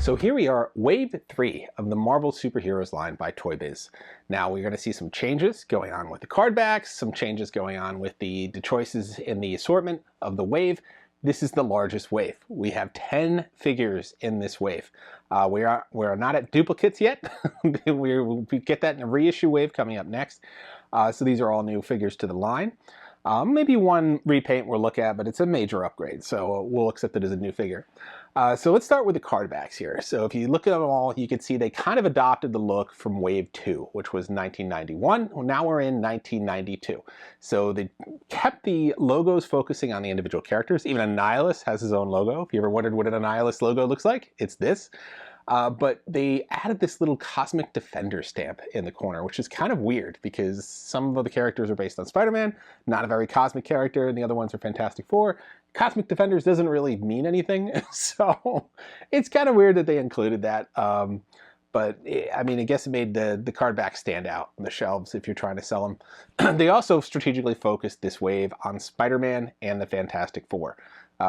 So here we are, Wave 3 of the Marvel Superheroes line by Toy Biz. Now we're going to see some changes going on with the card backs, some changes going on with the choices in the assortment of the wave. This is the largest wave. We have 10 figures in this wave. We're not at duplicates yet. we get that in a reissue wave coming up next. So these are all new figures to the line. Maybe one repaint we'll look at, but it's a major upgrade, so we'll accept it as a new figure. So let's start with the card backs here. So if you look at them all, you can see they kind of adopted the look from Wave 2, which was 1991. Well, now we're in 1992. So they kept the logos focusing on the individual characters. Even Annihilus has his own logo. If you ever wondered what an Annihilus logo looks like, it's this. But they added this little Cosmic Defender stamp in the corner, which is kind of weird because some of the characters are based on Spider-Man, not a very cosmic character, and the other ones are Fantastic Four. Cosmic Defenders doesn't really mean anything, so it's kind of weird that they included that. But I mean, I guess it made the card back stand out on the shelves if you're trying to sell them. They also strategically focused this wave on Spider-Man and the Fantastic Four.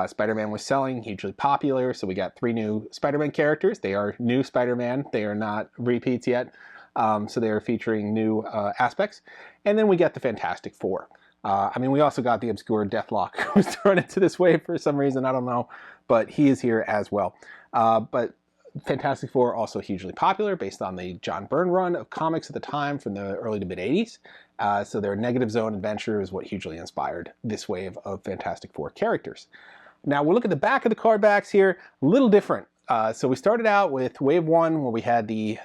Spider-Man was selling, hugely popular, so we got 3 new Spider-Man characters. They are new Spider-Man, they are not repeats yet, so they are featuring new aspects. And then we get the Fantastic Four. I mean, we also got the obscure Deathlock, who's thrown into this wave for some reason, I don't know, but he is here as well. But Fantastic Four also hugely popular based on the John Byrne run of comics at the time from the early to mid-80s. So their Negative Zone adventure is what hugely inspired this wave of Fantastic Four characters. Now we'll look at the back of the card backs here, a little different. So we started out with Wave 1 where we had the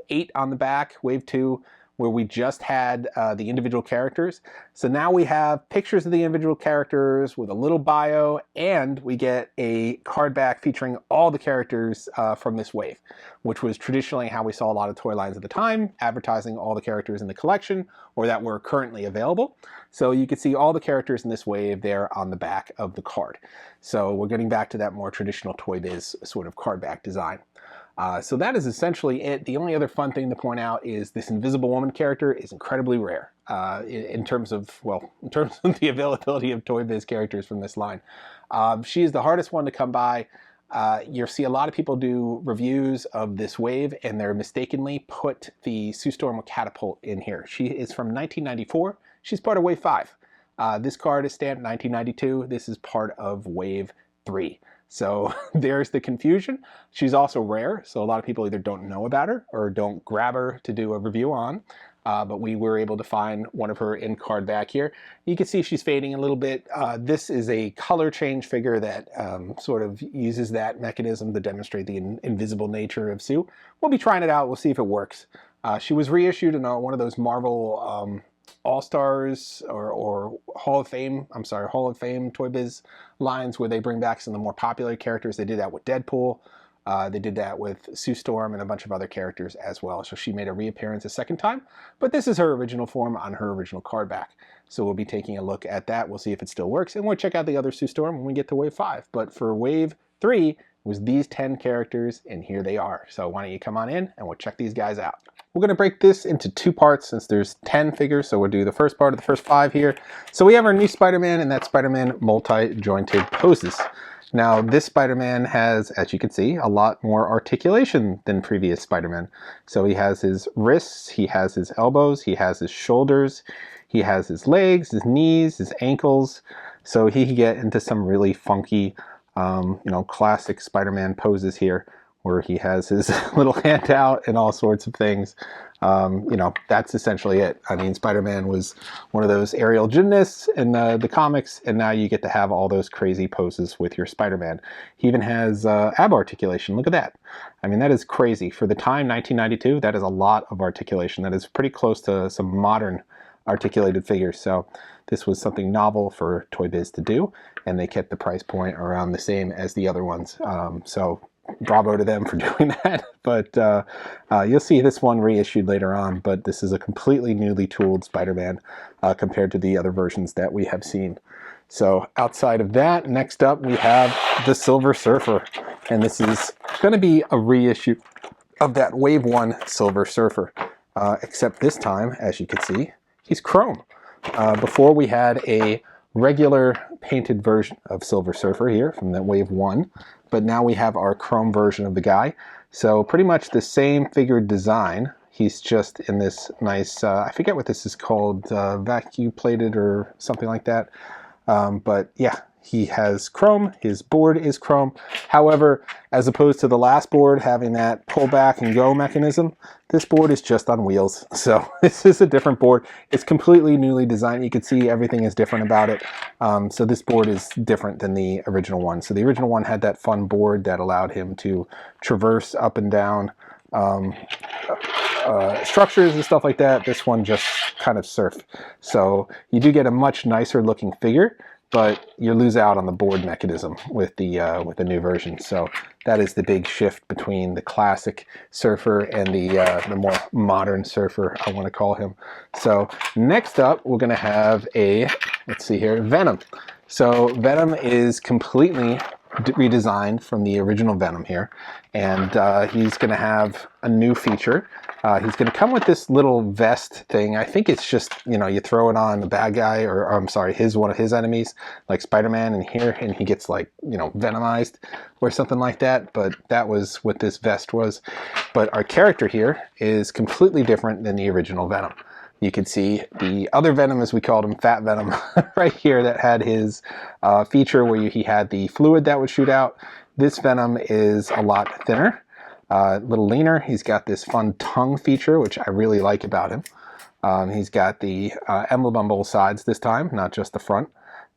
8 on the back, Wave 2 where we just had the individual characters. So now we have pictures of the individual characters with a little bio, and we get a card back featuring all the characters from this wave, which was traditionally how we saw a lot of toy lines at the time, advertising all the characters in the collection or that were currently available. So you can see all the characters in this wave there on the back of the card. So we're getting back to that more traditional Toy Biz sort of card back design. So that is essentially it. The only other fun thing to point out is this Invisible Woman character is incredibly rare in terms of the availability of Toy Biz characters from this line. She is the hardest one to come by. You'll see a lot of people do reviews of this wave and they're mistakenly put the Sue Storm with Catapult in here. She is from 1994. She's part of Wave 5. This card is stamped 1992. This is part of Wave 3. So there's the confusion. She's also rare, so a lot of people either don't know about her or don't grab her to do a review on. But we were able to find one of her in card back here. You can see she's fading a little bit. This is a color change figure that sort of uses that mechanism to demonstrate the invisible nature of Sue. We'll be trying it out. We'll see if it works. She was reissued in one of those Marvel All-Stars or Hall of Fame Toy Biz lines where they bring back some of the more popular characters. They did that with Deadpool. They did that with Sue Storm and a bunch of other characters as well. So she made a reappearance a second time, but this is her original form on her original card back. So we'll be taking a look at that. We'll see if it still works, and we'll check out the other Sue Storm when we get to Wave 5. But for Wave 3 was these 10 characters, and here they are. So why don't you come on in and we'll check these guys out. We're going to break this into 2 parts since there's 10 figures, so we'll do the first part of the first 5 here. So we have our new Spider-Man, and that's Spider-Man multi-jointed poses. Now this Spider-Man has, as you can see, a lot more articulation than previous Spider-Man. So he has his wrists, he has his elbows, he has his shoulders, he has his legs, his knees, his ankles. So he can get into some really funky, classic Spider-Man poses here, where he has his little hand out and all sorts of things. That's essentially it. I mean, Spider-Man was one of those aerial gymnasts in the comics, and now you get to have all those crazy poses with your Spider-Man. He even has ab articulation. Look at that. I mean, that is crazy. For the time, 1992, that is a lot of articulation. That is pretty close to some modern articulated figures. So this was something novel for Toy Biz to do, and they kept the price point around the same as the other ones. So bravo to them for doing that. But you'll see this one reissued later on, but this is a completely newly tooled Spider-Man compared to the other versions that we have seen. So outside of that, next up we have the Silver Surfer, and this is going to be a reissue of that Wave 1 Silver Surfer, except this time, as you can see, he's chrome. Before we had a regular painted version of Silver Surfer here from the Wave 1. but now we have our chrome version of the guy. So pretty much the same figure design. He's just in this nice, I forget what this is called, vacuum plated or something like that. But yeah, he has chrome, his board is chrome. However, as opposed to the last board having that pull back and go mechanism, this board is just on wheels. So this is a different board. It's completely newly designed. You can see everything is different about it. So this board is different than the original one. So the original one had that fun board that allowed him to traverse up and down structures and stuff like that. This one just kind of surf. So you do get a much nicer looking figure, but you lose out on the board mechanism with the new version. So that is the big shift between the classic Surfer and the more modern Surfer, I want to call him. So next up, we're going to have let's see here, Venom. So Venom is completely redesigned from the original Venom here, and he's going to have a new feature. He's going to come with this little vest thing. I think it's just, you throw it on the bad guy, or I'm sorry, one of his enemies, like Spider-Man in here, and he gets like, venomized or something like that. But that was what this vest was. But our character here is completely different than the original Venom. You can see the other Venom, as we called him, Fat Venom, right here, that had his feature where he had the fluid that would shoot out. This Venom is a lot thinner, a little leaner. He's got this fun tongue feature, which I really like about him. He's got the emblem on both sides this time, not just the front.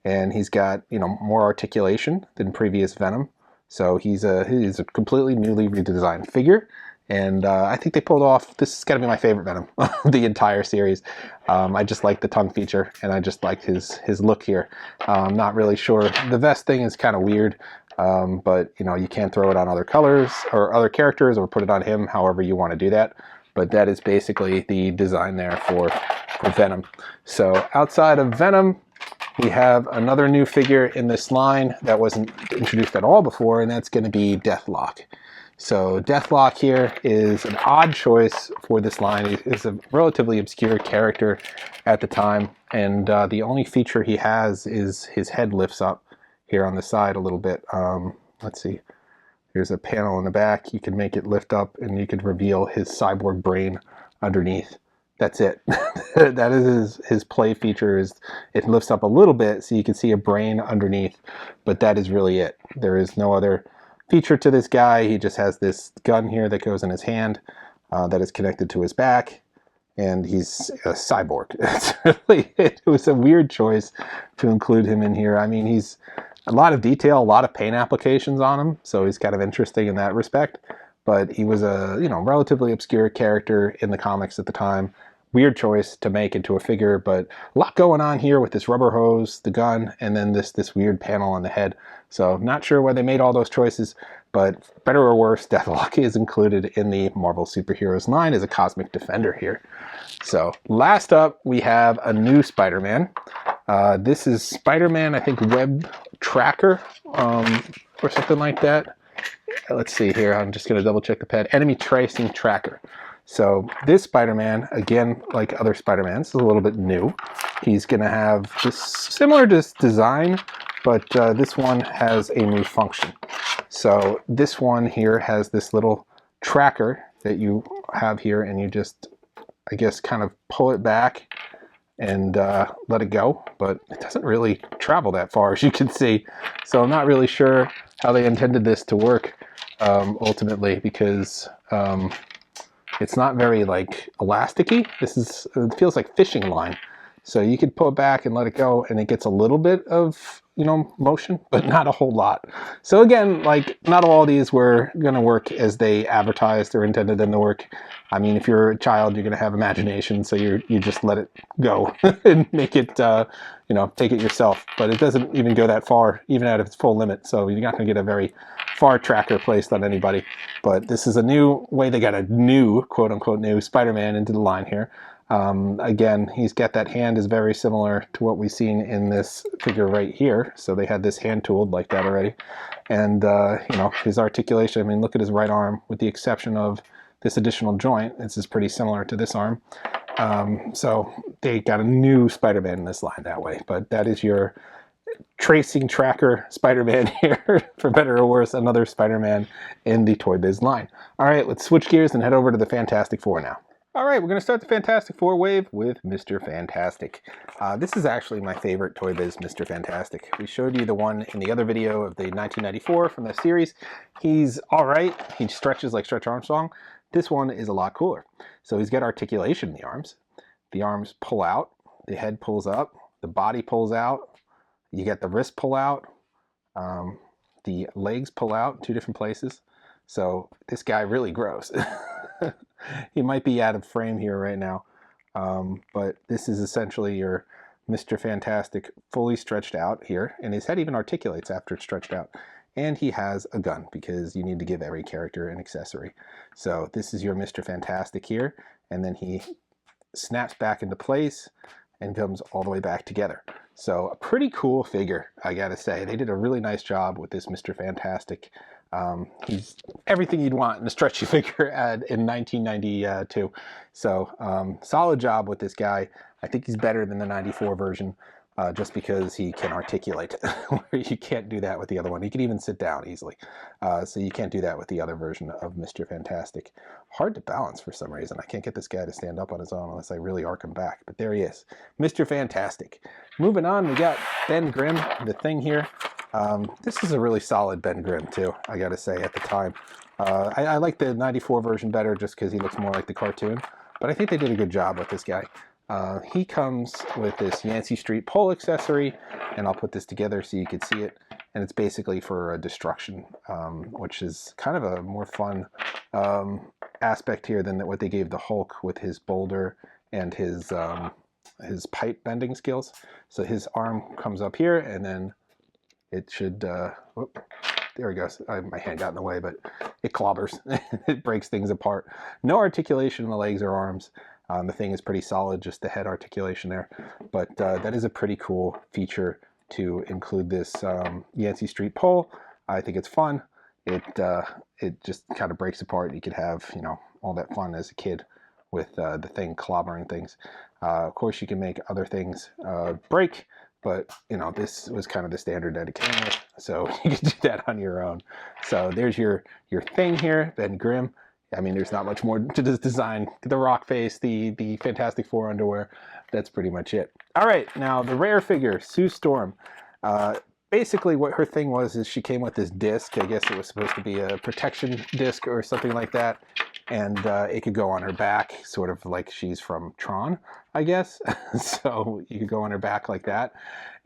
And he's got, more articulation than previous Venom. So he's a completely newly redesigned figure. And I think they pulled off, this is got to be my favorite Venom of the entire series. I just like the tongue feature, and I just like his look here. I'm not really sure. The vest thing is kind of weird, but you can throw it on other colors or other characters, or put it on him however you want to do that. But that is basically the design there for Venom. So outside of Venom, we have another new figure in this line that wasn't introduced at all before, and that's going to be Deathlok. So Deathlok here is an odd choice for this line. He's a relatively obscure character at the time, and the only feature he has is his head lifts up here on the side a little bit. Let's see. Here's a panel in the back. You can make it lift up, and you could reveal his cyborg brain underneath. That's it. That is his play feature. Is it lifts up a little bit so you can see a brain underneath, but that is really it. There is no other feature to this guy. He just has this gun here that goes in his hand that is connected to his back, and he's a cyborg. It was a weird choice to include him in here. I mean, he's a lot of detail, a lot of paint applications on him, so he's kind of interesting in that respect. But he was a relatively obscure character in the comics at the time. Weird choice to make into a figure, but a lot going on here with this rubber hose, the gun, and then this weird panel on the head. So not sure why they made all those choices, but better or worse, Deathlok is included in the Marvel Superheroes line as a Cosmic Defender here. So last up, we have a new Spider-Man. This is Spider-Man, I think, Web Tracker or something like that. Let's see here. I'm just going to double check the pad. Enemy Tracing Tracker. So this Spider-Man, again, like other Spider-Mans, is a little bit new. He's going to have this similar design, but this one has a new function. So this one here has this little tracker that you have here, and you just, I guess, kind of pull it back and let it go, but it doesn't really travel that far, as you can see. So I'm not really sure how they intended this to work ultimately, because it's not very elasticy. It feels like fishing line. So you could pull it back and let it go, and it gets a little bit of motion, but not a whole lot. So again, not all of these were going to work as they advertised or intended them to work. I mean, if you're a child, you're going to have imagination, so you just let it go and make it, take it yourself. But it doesn't even go that far, even at its full limit. So you're not going to get a very far tracker placed on anybody. But this is a new way they got a new, quote unquote, new Spider-Man into the line here. Again, he's got that hand is very similar to what we've seen in this figure right here. So they had this hand tooled like that already. And, his articulation, I mean, look at his right arm, with the exception of this additional joint. This is pretty similar to this arm. So they got a new Spider-Man in this line that way. But that is your tracing tracker Spider-Man here, for better or worse, another Spider-Man in the Toy Biz line. All right, let's switch gears and head over to the Fantastic Four now. All right, we're going to start the Fantastic Four wave with Mr. Fantastic. This is actually my favorite Toy Biz Mr. Fantastic. We showed you the one in the other video of the 1994 from the series. He's all right. He stretches like Stretch Armstrong. This one is a lot cooler. So he's got articulation in the arms. The arms pull out, the head pulls up, the body pulls out, you get the wrist pull out, the legs pull out, 2 different places. So this guy really grows. He might be out of frame here right now, but this is essentially your Mr. Fantastic fully stretched out here, and his head even articulates after it's stretched out. And he has a gun, because you need to give every character an accessory. So this is your Mr. Fantastic here, and then he snaps back into place and comes all the way back together. So a pretty cool figure, I gotta say. They did a really nice job with this Mr. Fantastic. He's everything you'd want in a stretchy figure in 1992. So solid job with this guy. I think he's better than the 94 version, just because he can articulate, where you can't do that with the other one. He can even sit down easily. So you can't do that with the other version of Mr. Fantastic. Hard to balance for some reason. I can't get this guy to stand up on his own unless I really arc him back. But there he is, Mr. Fantastic. Moving on, we got Ben Grimm, the Thing here. This is a really solid Ben Grimm too, I gotta say, at the time. I like the 94 version better just because he looks more like the cartoon, but I think they did a good job with this guy. He comes with this Yancey Street pole accessory, and I'll put this together so you can see it. And it's basically for destruction, which is kind of a more fun aspect here than what they gave the Hulk with his boulder and his pipe bending skills. So his arm comes up here, and then it should, whoop, there he goes. My hand got in the way, but it clobbers. It breaks things apart. No articulation in the legs or arms. The Thing is pretty solid, just the head articulation there. But that is a pretty cool feature to include this Yancey Street pole. I think it's fun. It just kind of breaks apart. You could have, you know, all that fun as a kid with the Thing clobbering things. Of course, you can make other things break, but you know, this was kind of the standard that it came with, so you can do that on your own. So there's your Thing here, Ben Grimm. I mean, there's not much more to this design. The rock face, the Fantastic Four underwear, that's pretty much it. All right, now the rare figure, Sue Storm. Basically what her thing was is she came with this disc. I guess it was supposed to be a protection disc or something like that. And it could go on her back, sort of like she's from Tron, I guess. So you could go on her back like that.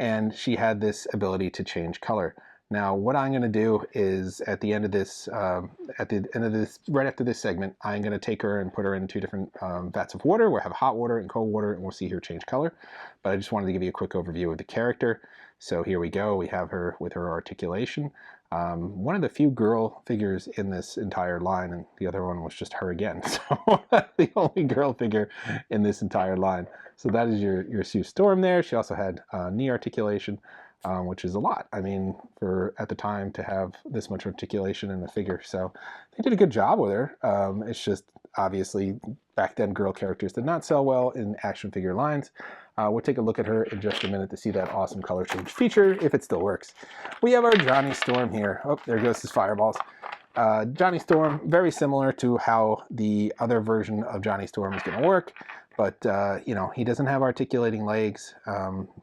And she had this ability to change color. Now, what I'm going to do is at the end of this, right after this segment, I'm going to take her and put her in 2 different vats of water. We'll have hot water and cold water, and we'll see her change color. But I just wanted to give you a quick overview of the character. So here we go. We have her with her articulation. One of the few girl figures in this entire line, and the other one was just her again. So the only girl figure in this entire line. So that is your Sue Storm there. She also had knee articulation. Which is a lot. I mean, for at the time to have this much articulation in the figure. So they did a good job with her. It's just obviously back then girl characters did not sell well in action figure lines. We'll take a look at her in just a minute to see that awesome color change feature, if it still works. We have our Johnny Storm here. Oh, there goes his fireballs. Johnny Storm, very similar to how the other version of Johnny Storm is going to work. But, you know, he doesn't have articulating legs.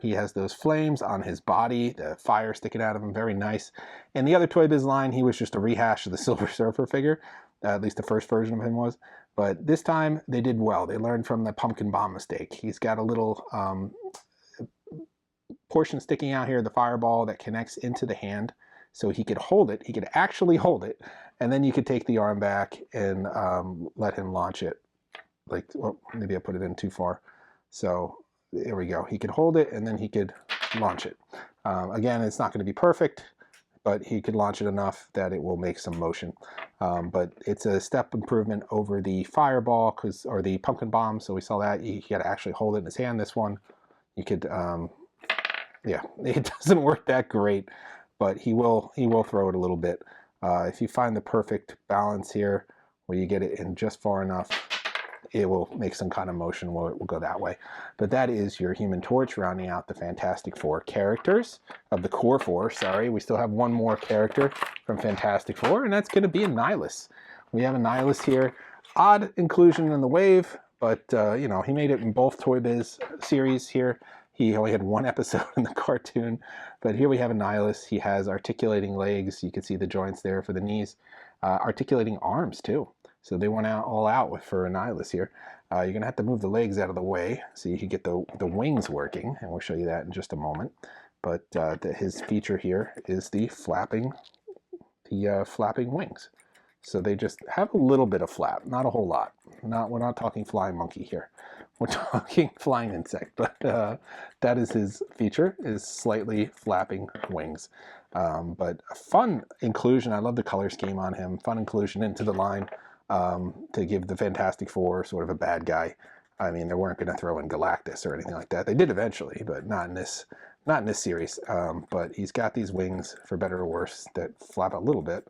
He has those flames on his body, the fire sticking out of him, very nice. In the other Toy Biz line, he was just a rehash of the Silver Surfer figure. At least the first version of him was. But this time, they did well. They learned from the Pumpkin Bomb mistake. He's got a little portion sticking out here, the fireball that connects into the hand. So he could hold it. He could actually hold it. And then you could take the arm back and let him launch it. Like, well, maybe I put it in too far. So there we go. He could hold it and then he could launch it. Again, it's not going to be perfect, but he could launch it enough that it will make some motion. But it's a step improvement over the fireball, or the pumpkin bomb. So we saw that he got to actually hold it in his hand. This one, you could, yeah, it doesn't work that great, but he will throw it a little bit. If you find the perfect balance here, where you get it in just far enough, it will make some kind of motion where it will go that way. But that is your Human Torch, rounding out the Fantastic Four characters of the core four. Sorry, we still have one more character from Fantastic Four, and that's going to be Annihilus. We have Annihilus here. Odd inclusion in the Wave, but you know, he made it in both Toy Biz series here. He only had one episode in the cartoon, but here we have Annihilus. He has articulating legs. You can see the joints there for the knees. Articulating arms too. So they went all out for Annihilus here. You're going to have to move the legs out of the way so you can get the wings working, and we'll show you that in just a moment. But his feature here is the flapping wings. So they just have a little bit of flap, not a whole lot. We're not talking flying monkey here. We're talking flying insect, but that is his feature, is slightly flapping wings. But a fun inclusion. I love the color scheme on him. Fun inclusion into the line to give the Fantastic Four sort of a bad guy. I mean, they weren't going to throw in Galactus or anything like that. They did eventually, but not in this series. But he's got these wings, for better or worse, that flap a little bit.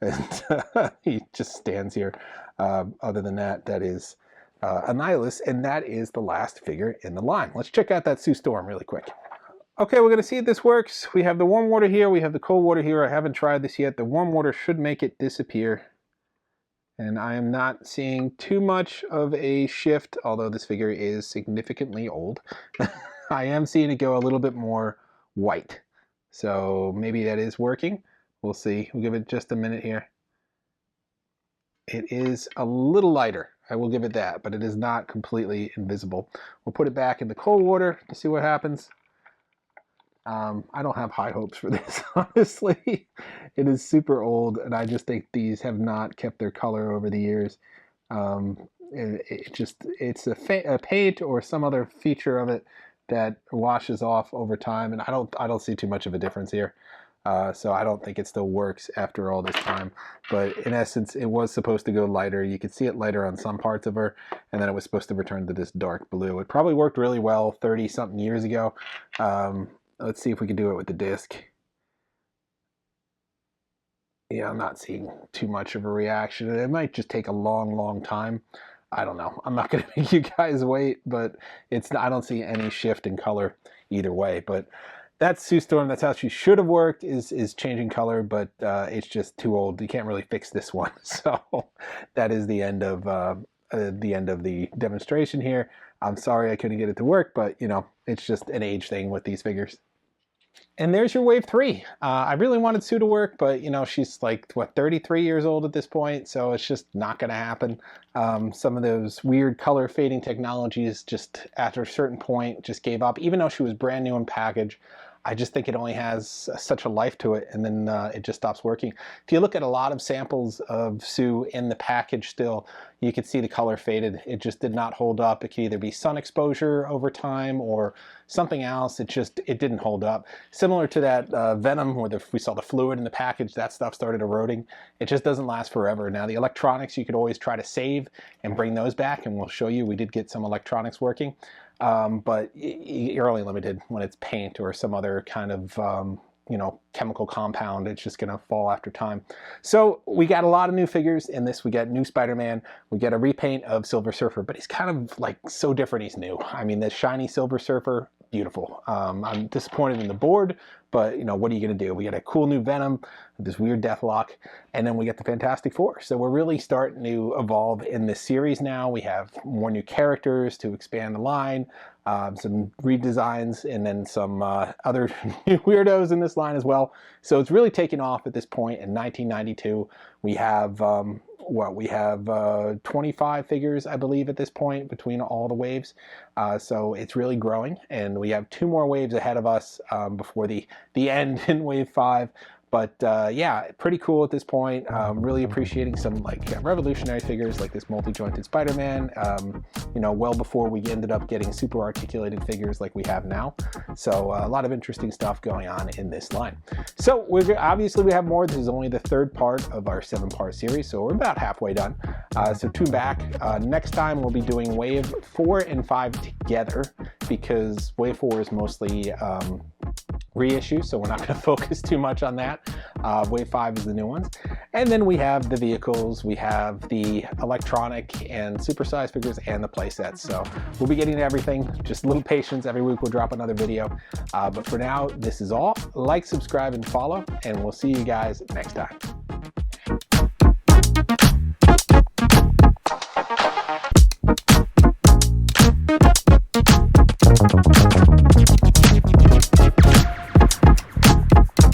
And he just stands here. Other than that, that is Annihilus, and that is the last figure in the line. Let's check out that Sue Storm really quick. Okay, we're going to see if this works. We have the warm water here. We have the cold water here. I haven't tried this yet. The warm water should make it disappear. And I am not seeing too much of a shift, although this figure is significantly old. I am seeing it go a little bit more white. So maybe that is working. We'll see. We'll give it just a minute here. It is a little lighter. I will give it that, but it is not completely invisible. We'll put it back in the cold water to see what happens. I don't have high hopes for this, honestly. It is super old, and I just think these have not kept their color over the years. It's a paint or some other feature of it that washes off over time, and I don't see too much of a difference here. So I don't think it still works after all this time. But in essence, it was supposed to go lighter. You could see it lighter on some parts of her, and then it was supposed to return to this dark blue. It probably worked really well 30-something years ago. Let's see if we can do it with the disc. Yeah, I'm not seeing too much of a reaction. It might just take a long, long time. I don't know. I'm not going to make you guys wait, but I don't see any shift in color either way. But that's Sue Storm. That's how she should have worked, is changing color, but it's just too old. You can't really fix this one. So that is the end of the demonstration here. I'm sorry I couldn't get it to work, but you know, it's just an age thing with these figures. And there's your Wave 3. I really wanted Sue to work, but you know, she's like, what, 33 years old at this point, so it's just not going to happen. Some of those weird color fading technologies just after a certain point just gave up, even though she was brand new in package. I just think it only has such a life to it, and then it just stops working. If you look at a lot of samples of Sue in the package still, you can see the color faded. It just did not hold up. It could either be sun exposure over time or something else. It didn't hold up. Similar to that Venom, where we saw the fluid in the package, that stuff started eroding. It just doesn't last forever. Now the electronics, you could always try to save and bring those back, and we'll show you. We did get some electronics working. But you're only limited when it's paint or some other kind of you know, chemical compound. It's just going to fall after time. So we got a lot of new figures in this. We got new Spider-Man. We get a repaint of Silver Surfer, but he's kind of like so different. He's new. I mean, the shiny Silver Surfer, beautiful. I'm disappointed in the board, but you know, what are you going to do? We got a cool new Venom, this weird Deathlock, and then we get the Fantastic Four. So we're really starting to evolve in this series now. We have more new characters to expand the line, some redesigns, and then some other new weirdos in this line as well. So it's really taken off at this point in 1992. We have we have 25 figures, I believe, at this point between all the waves. So it's really growing, and we have 2 more waves ahead of us before the end in Wave 5. But yeah, pretty cool at this point. Really appreciating some like revolutionary figures like this multi-jointed Spider-Man, you know, well before we ended up getting super articulated figures like we have now. So a lot of interesting stuff going on in this line. So obviously we have more. This is only the 3rd part of our 7-part series, so we're about halfway done. So tune back. Next time we'll be doing Wave 4 and 5 together, because Wave 4 is mostly reissue, so we're not going to focus too much on that. Wave 5 is the new ones. And then we have the vehicles, we have the electronic and supersized figures, and the play sets. So we'll be getting to everything. Just a little patience. Every week we'll drop another video. But for now, this is all. Like, subscribe, and follow, and we'll see you guys next time.